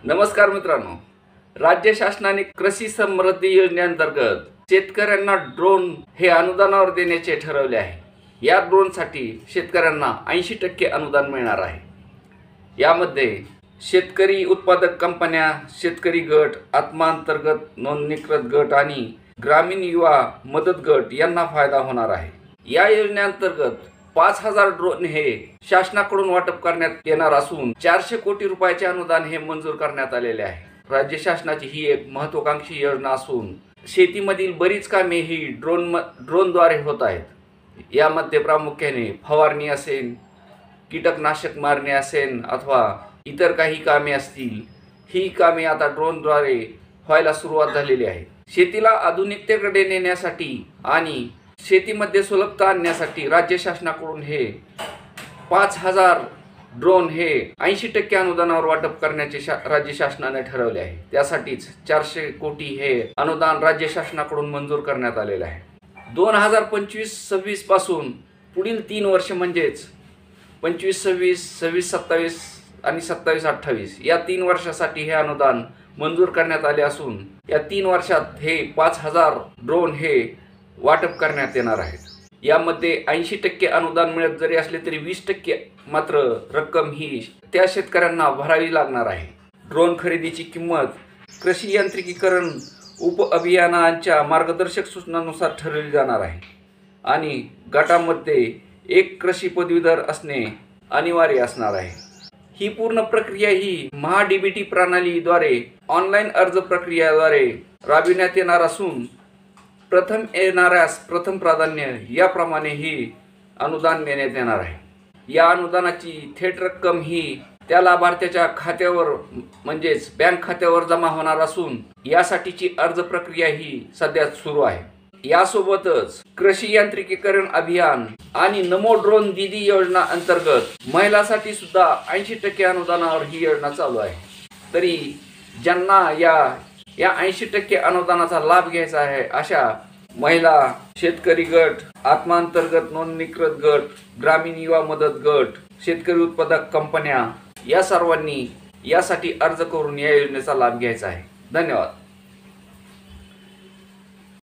नमस्कार मित्रांनो, राज्य शासनाने कृषी समृद्धी योजनेअंतर्गत शेतकऱ्यांना ड्रोन हे अनुदानावर देण्याचे ठरवले आहे। या ड्रोनसाठी शेतकऱ्यांना 80% अनुदान मिळणार आहे। यामध्ये शेतकरी उत्पादक कंपन्या, शेतकरी गट, आत्मांतर्गत नोंदणीकृत गट आणि ग्रामीण युवा मदत गट यांना फायदा होणार आहे। या योजनेअंतर्गत 5000 ड्रोन हे शासनाकडून वाटप करण्यात येणार असून 400 कोटी रुपयाचे अनुदान हे मंजूर करण्यात आलेले आहे। राज्य शासनाची ही एक महत्त्वाकांक्षी योजना असून शेतीमधील बरीच कामे ही ड्रोनद्वारे होत आहेत। यामध्ये प्रामुख्याने फवारणी असेल, कीटकनाशक मारणे असेल अथवा इतर काही कामे असतील, ही कामे आता ड्रोनद्वारे व्हायला सुरुवात झालेली आहे। शेतीला आधुनिकतेकडे नेण्यासाठी आणि शेतीमध्ये सुलभता आणण्यासाठी राज्य शासनाकडून हे 5000 ड्रोन हे 80% अनुदानावर वाटप करण्याचे राज्य शासनाने ठरवले आहे। त्यासाठीच 400 कोटी हे अनुदान राज्य शासनाकडून मंजूर करण्यात आलेले आहे। 2025-26 पासून पुढील 3 वर्ष म्हणजेच 25-26, 26-27 आणि 27-28 या 3 वर्षासाठी हे अनुदान मंजूर करण्यात आले असून या 3 वर्षात हे 5000 ड्रोन हे वाटप करण्यात येणार आहेत। यामध्ये 80% अनुदान मिळत जरी असले तरी 20% मात्र रक्कम ही त्या शेतकऱ्यांना भरावी लागणार आहे। ड्रोन खरेदीची किंमत कृषी यांत्रिकीकरण उपअभियानांच्या मार्गदर्शक सूचनांनुसार ठरवली जाणार आहे आणि गटामध्ये एक कृषी पदवीधर असणे अनिवार्य असणार आहे। ही पूर्ण प्रक्रिया ही महाडीबीटी प्रणालीद्वारे ऑनलाईन अर्ज प्रक्रियेद्वारे राबविण्यात येणार असून प्रथम येणाऱ्यास प्रथम प्राधान्य याप्रमाणे ही अनुदान देण्यात येणार आहे। या अनुदानाची थेट रक्कम ही त्या लाभार्थ्याच्या खात्यावर म्हणजेच बँक खात्यावर जमा होणार असून यासाठीची अर्ज प्रक्रिया ही सध्या सुरू आहे। यासोबतच कृषी यांत्रिकीकरण अभियान आणि नमो ड्रोन दीदी योजना अंतर्गत महिलांसाठी सुद्धा 80% अनुदानावर ही योजना चालू आहे। तरी ज्यांना या 80% अनुदानाचा लाभ घ्यायचा आहे अशा महिला, शेतकरी गट, आत्मांतर्गत नोंदणीकृत गट, ग्रामीण युवा मदत गट, शेतकरी उत्पादक कंपन्या या सर्वांनी यासाठी अर्ज करून या योजनेचा लाभ घ्यायचा आहे। धन्यवाद।